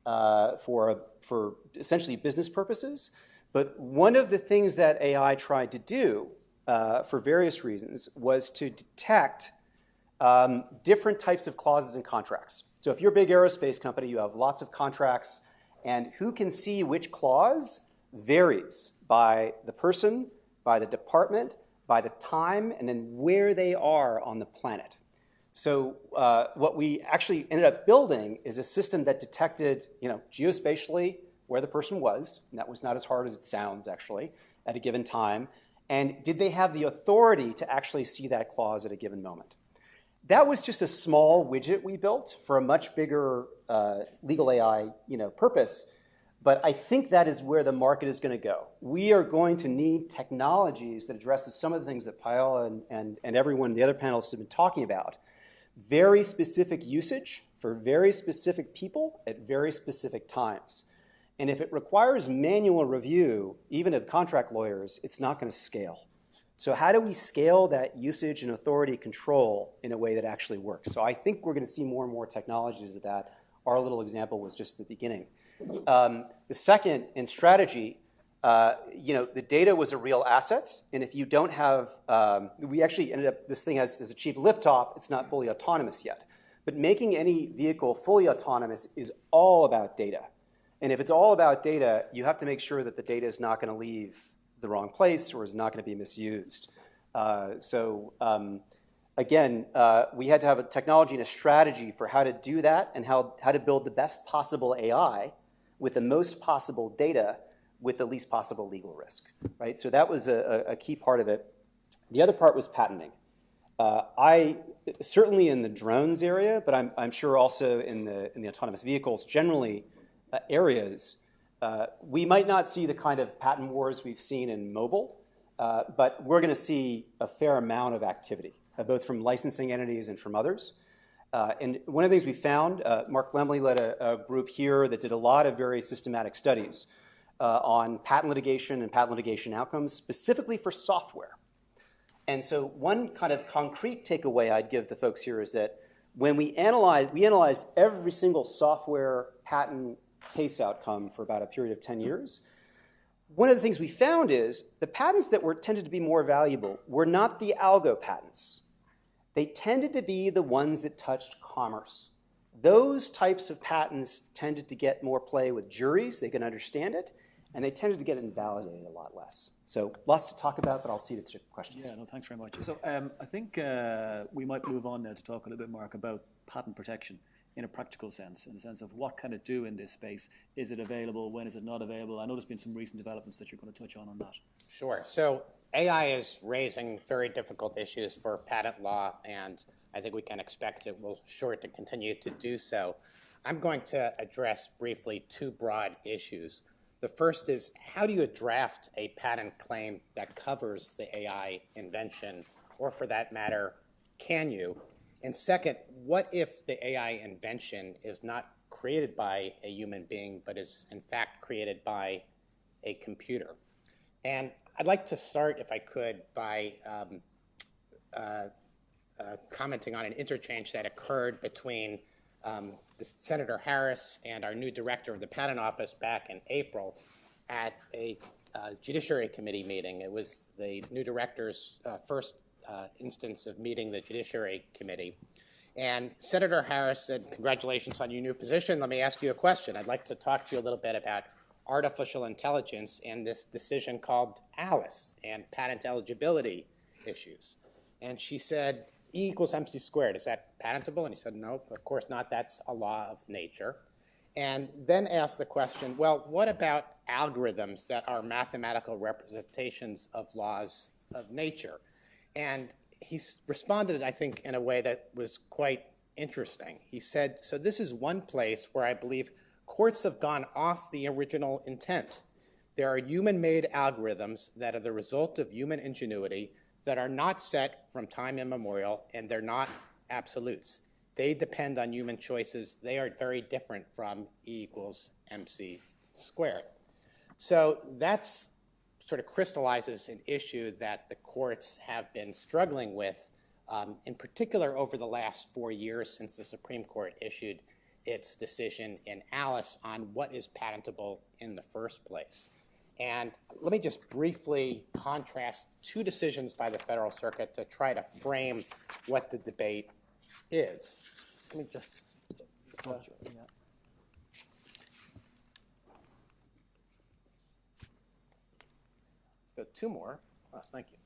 Speaker 3: for essentially business purposes. But one of the things that AI tried to do for various reasons was to detect different types of clauses in contracts. So if you're a big aerospace company, you have lots of contracts, and who can see which clause varies by the person, by the department, by the time, and then where they are on the planet. So what we actually ended up building is a system that detected, geospatially where the person was, and that was not as hard as it sounds, actually, at a given time, and did they have the authority to actually see that clause at a given moment. That was just a small widget we built for a much bigger legal AI, purpose. But I think that is where the market is going to go. We are going to need technologies that addresses some of the things that Paola and everyone in the other panelists have been talking about. Very specific usage for very specific people at very specific times. And if it requires manual review, even of contract lawyers, it's not going to scale. So how do we scale that usage and authority control in a way that actually works? So I think we're going to see more and more technologies of that. Our little example was just the beginning. The second, in strategy, the data was a real asset. And if you don't have, we actually ended up, this thing has achieved liftoff. It's not fully autonomous yet. But making any vehicle fully autonomous is all about data. And if it's all about data, you have to make sure that the data is not going to leave the wrong place or is not going to be misused. Again, we had to have a technology and a strategy for how to do that and how to build the best possible AI with the most possible data with the least possible legal risk, right? So that was a key part of it. The other part was patenting. Certainly in the drones area, but I'm sure also in the autonomous vehicles, generally areas, we might not see the kind of patent wars we've seen in mobile, but we're going to see a fair amount of activity, both from licensing entities and from others. And one of the things we found, Mark Lemley led a group here that did a lot of very systematic studies on patent litigation and patent litigation outcomes, specifically for software. And so one kind of concrete takeaway I'd give the folks here is that when we analyzed every single software patent case outcome for about a period of 10 years. One of the things we found is the patents that tended to be more valuable were not the algo patents. They tended to be the ones that touched commerce. Those types of patents tended to get more play with juries. They can understand it. And they tended to get invalidated a lot less. So lots to talk about, but I'll cede it to questions.
Speaker 2: Yeah, no, thanks very much. So I think we might move on now to talk a little bit, Mark, about patent protection in a practical sense, in the sense of what can it do in this space? Is it available? When is it not available? I know there's been some recent developments that you're going to touch on that.
Speaker 5: Sure. So AI is raising very difficult issues for patent law, and I think we can expect it will sure to continue to do so. I'm going to address briefly two broad issues. The first is, how do you draft a patent claim that covers the AI invention, or for that matter, can you? And second, what if the AI invention is not created by a human being, but is in fact created by a computer? And I'd like to start, if I could, by commenting on an interchange that occurred between Senator Harris and our new director of the Patent Office back in April at a Judiciary Committee meeting. It was the new director's first instance of meeting the Judiciary Committee. And Senator Harris said, congratulations on your new position. Let me ask you a question. I'd like to talk to you a little bit about artificial intelligence and this decision called Alice and patent eligibility issues. And she said, E equals MC squared. Is that patentable? And he said, no, of course not. That's a law of nature. And then asked the question, well, what about algorithms that are mathematical representations of laws of nature? And he responded, I think, in a way that was quite interesting. He said, so this is one place where I believe courts have gone off the original intent. There are human-made algorithms that are the result of human ingenuity that are not set from time immemorial, and they're not absolutes. They depend on human choices. They are very different from E equals MC squared. So that's sort of crystallizes an issue that the courts have been struggling with, in particular over the last 4 years since the Supreme Court issued its decision in Alice on what is patentable in the first place. And let me just briefly contrast two decisions by the Federal Circuit to try to frame what the debate is. Let me just go two more. Oh, thank you.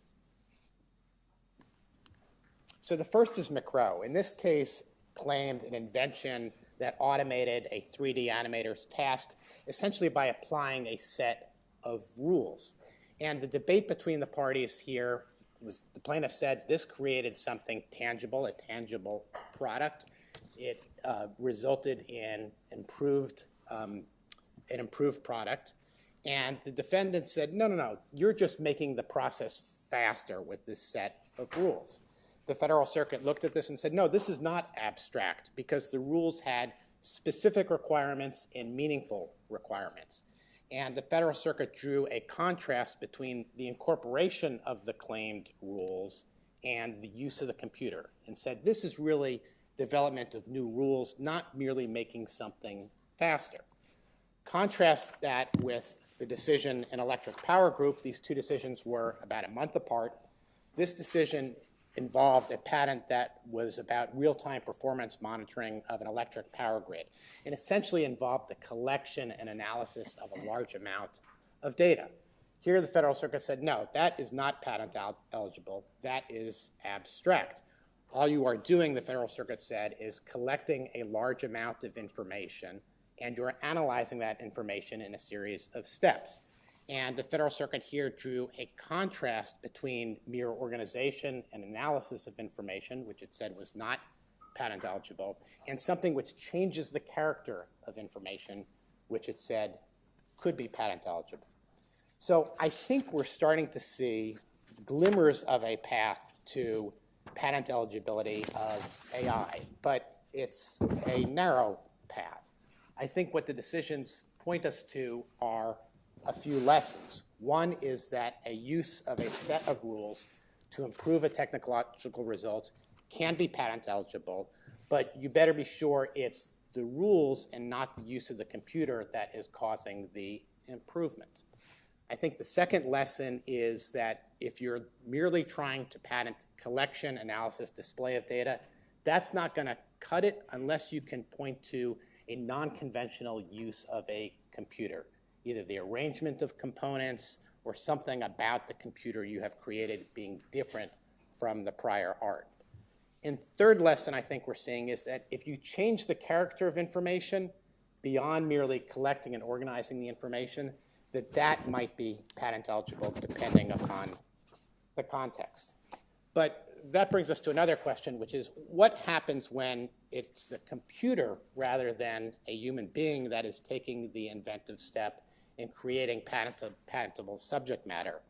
Speaker 5: So the first is McRow. In this case, claimed an invention that automated a 3D animator's task essentially by applying a set of rules. And the debate between the parties here was the plaintiff said this created something tangible, a tangible product. It resulted in an improved product. And the defendant said, no, you're just making the process faster with this set of rules. The Federal Circuit looked at this and said, no, this is not abstract because the rules had specific requirements and meaningful requirements. And the Federal Circuit drew a contrast between the incorporation of the claimed rules and the use of the computer and said this is really development of new rules, not merely making something faster. Contrast that with the decision in Electric Power Group. These two decisions were about a month apart. This decision involved a patent that was about real-time performance monitoring of an electric power grid and essentially involved the collection and analysis of a large amount of data. Here the Federal Circuit said, no, that is not patent eligible. That is abstract. All you are doing, the Federal Circuit said, is collecting a large amount of information and you're analyzing that information in a series of steps. And the Federal Circuit here drew a contrast between mere organization and analysis of information, which it said was not patent eligible, and something which changes the character of information, which it said could be patent eligible. So I think we're starting to see glimmers of a path to patent eligibility of AI, but it's a narrow path. I think what the decisions point us to are a few lessons. One is that a use of a set of rules to improve a technological result can be patent eligible, but you better be sure it's the rules and not the use of the computer that is causing the improvement. I think the second lesson is that if you're merely trying to patent collection, analysis, display of data, that's not going to cut it unless you can point to a non-conventional use of a computer, either the arrangement of components or something about the computer you have created being different from the prior art. And third lesson I think we're seeing is that if you change the character of information beyond merely collecting and organizing the information, that might be patent eligible depending upon the context. But that brings us to another question, which is what happens when it's the computer rather than a human being that is taking the inventive step in creating patentable subject matter?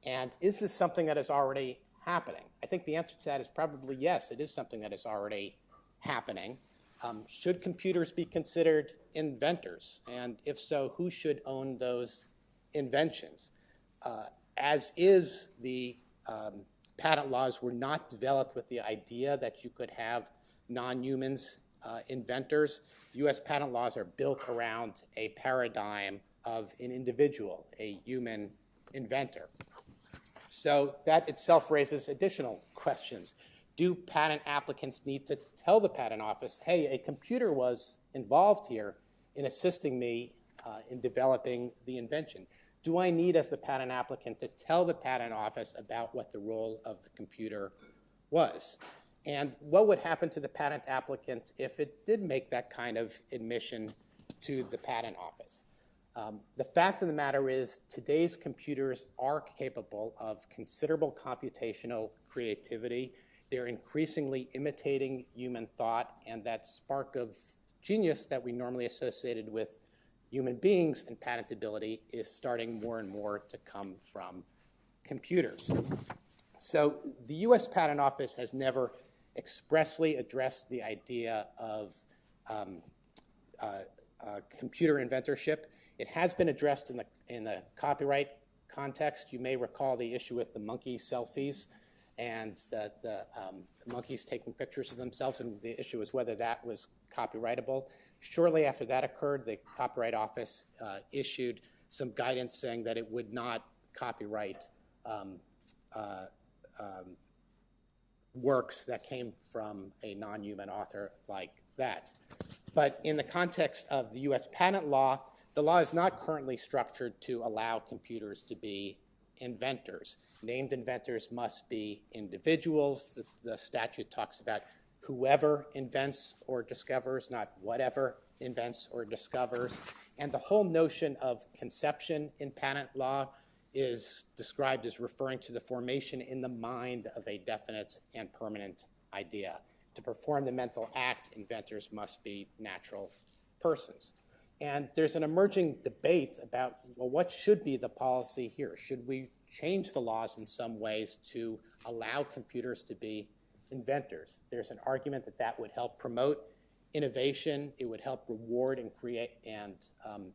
Speaker 5: And is this something that is already happening? I think the answer to that is probably yes, it is something that is already happening. Should computers be considered inventors? And if so, who should own those inventions? As is, the patent laws were not developed with the idea that you could have non-humans inventors. U.S. patent laws are built around a paradigm of an individual, a human inventor. So that itself raises additional questions. Do patent applicants need to tell the patent office, hey, a computer was involved here in assisting me in developing the invention? Do I need, as the patent applicant, to tell the patent office about what the role of the computer was? And what would happen to the patent applicant if it did make that kind of admission to the patent office? The fact of the matter is today's computers are capable of considerable computational creativity. They're increasingly imitating human thought, and that spark of genius that we normally associated with human beings and patentability is starting more and more to come from computers. So the U.S. Patent Office has never expressly addressed the idea of computer inventorship. It has been addressed in the copyright context. You may recall the issue with the monkey selfies and the monkeys taking pictures of themselves, and the issue was whether that was copyrightable. Shortly after that occurred, the Copyright Office issued some guidance saying that it would not copyright works that came from a non-human author like that. But in the context of the U.S. patent law, the law is not currently structured to allow computers to be inventors. Named inventors must be individuals. The statute talks about whoever invents or discovers, not whatever invents or discovers. And the whole notion of conception in patent law is described as referring to the formation in the mind of a definite and permanent idea. To perform the mental act, inventors must be natural persons. And there's an emerging debate about, well, what should be the policy here? Should we change the laws in some ways to allow computers to be inventors? There's an argument that that would help promote innovation. It would help reward and create and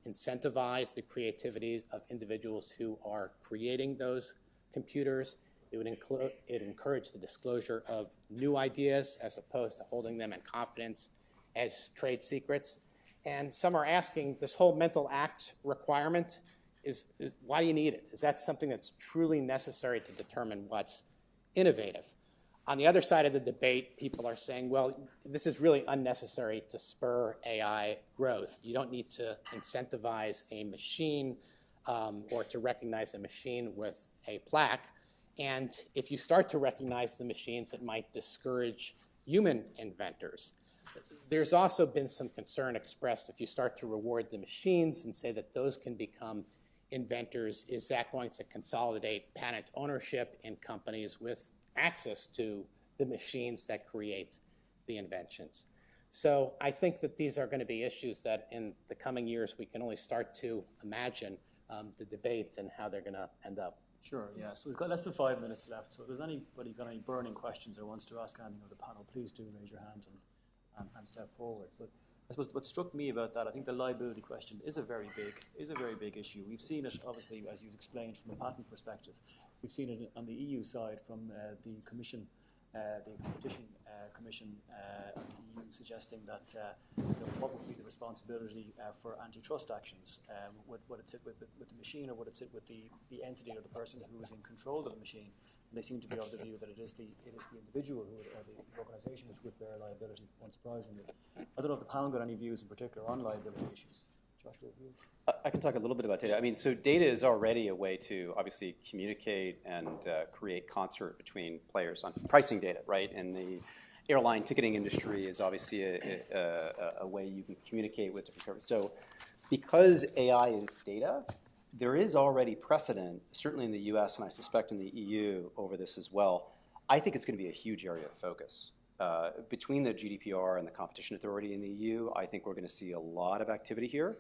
Speaker 5: incentivize the creativity of individuals who are creating those computers. It would encourage the disclosure of new ideas as opposed to holding them in confidence as trade secrets. And some are asking, this whole mental act requirement, is why do you need it? Is that something that's truly necessary to determine what's innovative? On the other side of the debate, people are saying, well, this is really unnecessary to spur AI growth. You don't need to incentivize a machine or to recognize a machine with a plaque. And if you start to recognize the machines, it might discourage human inventors. There's also been some concern expressed if you start to reward the machines and say that those can become inventors, is that going to consolidate patent ownership in companies with access to the machines that create the inventions? So I think that these are going to be issues that in the coming years we can only start to imagine the debate and how they're going to end up.
Speaker 2: Sure, yeah. So we've got less than 5 minutes left. So if there's anybody got any burning questions or wants to ask anything of the panel, please do raise your hand and step forward. But I suppose what struck me about that, I think the liability question is a very big issue. We've seen it, obviously, as you've explained, from a patent perspective. We've seen it on the EU side from the Commission, the Competition Commission of the EU, suggesting that what would be the responsibility for antitrust actions? Would it sit with the machine, or would it sit with the entity or the person who is in control of the machine? And they seem to be of the view that it is the individual or the organisation which would bear liability, unsurprisingly. I don't know if the panel got any views in particular on liability issues. Joshua, view?
Speaker 3: I can talk a little bit about data. I mean, so data is already a way to obviously communicate and create concert between players on pricing data, right? And the airline ticketing industry is obviously a way you can communicate with different services. So because AI is data, there is already precedent, certainly in the US and I suspect in the EU over this as well. I think it's going to be a huge area of focus. Between the GDPR and the Competition Authority in the EU, I think we're going to see a lot of activity here.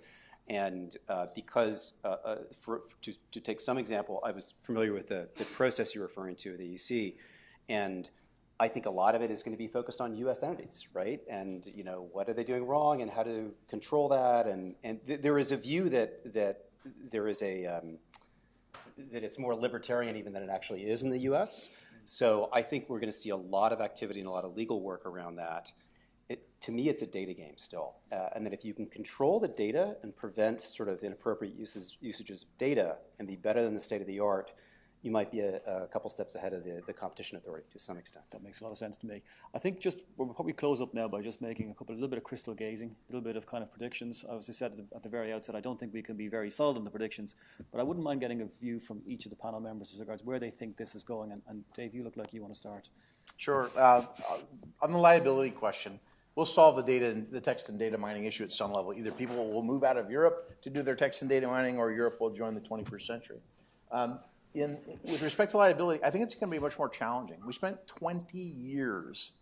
Speaker 3: And because, to take some example, I was familiar with the process you're referring to, the EC, and I think a lot of it is going to be focused on U.S. entities, right? And what are they doing wrong, and how to control that? And there is a view that there is that it's more libertarian even than it actually is in the U.S. So I think we're going to see a lot of activity and a lot of legal work around that. To me, it's a data game still. And that if you can control the data and prevent sort of inappropriate usages of data and be better than the state of the art, you might be a couple steps ahead of the Competition Authority to some extent.
Speaker 2: That makes a lot of sense to me. I think we'll probably close up now by just making a little bit of crystal gazing, a little bit of kind of predictions. I was just said at the very outset, I don't think we can be very solid on the predictions, but I wouldn't mind getting a view from each of the panel members as regards where they think this is going. And Dave, you look like you want to start.
Speaker 4: Sure. On the liability question, we'll solve the text and data mining issue at some level. Either people will move out of Europe to do their text and data mining, or Europe will join the 21st century. With respect to liability, I think it's going to be much more challenging. We spent 20 years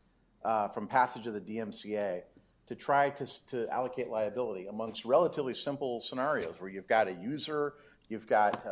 Speaker 4: from passage of the DMCA to try to allocate liability amongst relatively simple scenarios where you've got a user, you've got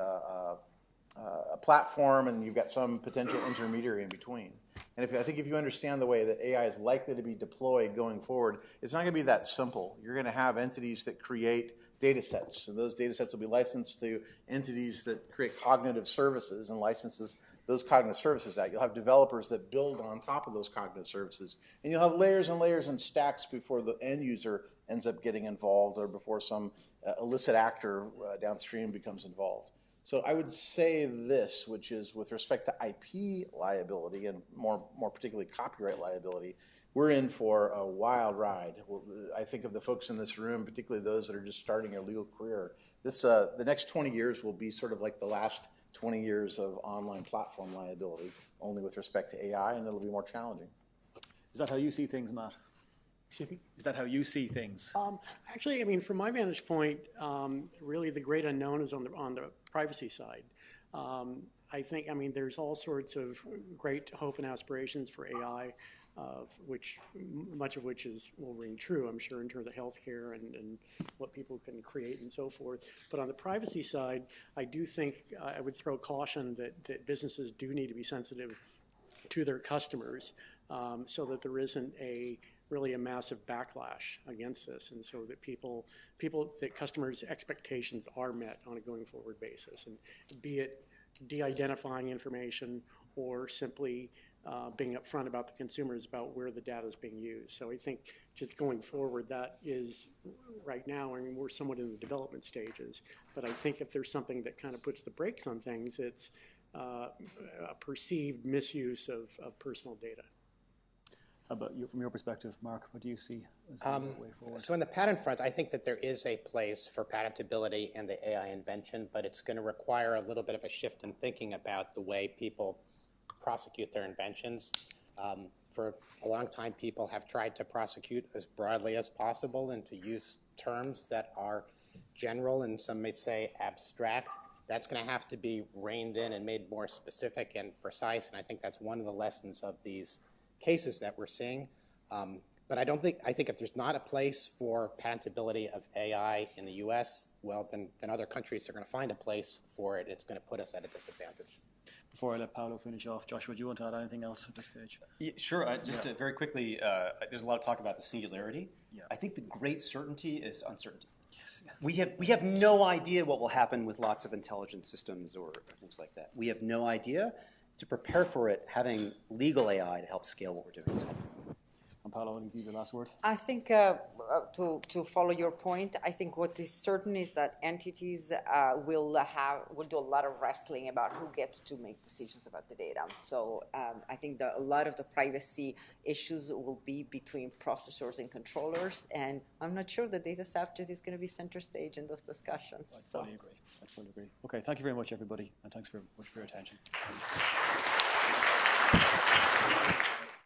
Speaker 4: a platform, and you've got some potential intermediary in between. And I think if you understand the way that AI is likely to be deployed going forward, it's not going to be that simple. You're going to have entities that create data sets, and those data sets will be licensed to entities that create cognitive services and licenses those cognitive services out. You'll have developers that build on top of those cognitive services, and you'll have layers and layers and stacks before the end user ends up getting involved or before some illicit actor downstream becomes involved. So I would say this, which is with respect to IP liability and more particularly copyright liability, we're in for a wild ride. I think of the folks in this room, particularly those that are just starting their legal career. The next 20 years will be sort of like the last 20 years of online platform liability, only with respect to AI, and it'll be more challenging.
Speaker 2: Is that how you see things, Matt?
Speaker 6: Excuse me?
Speaker 2: Is that how you see things?
Speaker 6: Actually, I mean, from my vantage point, really the great unknown is on the privacy side. I think, I mean, there's all sorts of great hope and aspirations for AI, much of which will ring true, I'm sure, in terms of healthcare and what people can create and so forth. But on the privacy side, I do think I would throw caution that businesses do need to be sensitive to their customers so that there isn't really a massive backlash against this, and so that customers' expectations are met on a going forward basis, and be it de-identifying information or simply being upfront about the consumers about where the data is being used. So I think just going forward, that is right now, I mean, we're somewhat in the development stages, but I think if there's something that kind of puts the brakes on things, it's a perceived misuse of personal data.
Speaker 2: How about you, from your perspective, Mark? What do you see as the way forward?
Speaker 5: So on the patent front, I think that there is a place for patentability and the AI invention, but it's going to require a little bit of a shift in thinking about the way people prosecute their inventions. For a long time, people have tried to prosecute as broadly as possible and to use terms that are general and some may say abstract. That's going to have to be reined in and made more specific and precise, and I think that's one of the lessons of these cases that we're seeing. But I think if there's not a place for patentability of AI in the US, well, then other countries are going to find a place for it. It's going to put us at a disadvantage.
Speaker 2: Before I let Paolo finish off, Joshua, do you want to add anything else at this stage?
Speaker 3: Yeah, sure. Just very quickly, there's a lot of talk about the singularity.
Speaker 2: Yeah.
Speaker 3: I think the great certainty is uncertainty.
Speaker 2: Yes.
Speaker 3: We have no idea what will happen with lots of intelligence systems or things like that. We have no idea. To prepare for it, having legal AI to help scale what we're doing. So.
Speaker 2: And Paolo, I'll give you the last word.
Speaker 1: I think to follow your point, I think what is certain is that entities will do a lot of wrestling about who gets to make decisions about the data. So I think that a lot of the privacy issues will be between processors and controllers, and I'm not sure that data subject is going to be center stage in those discussions.
Speaker 2: I fully agree. Okay, thank you very much, everybody, and thanks very much for your attention.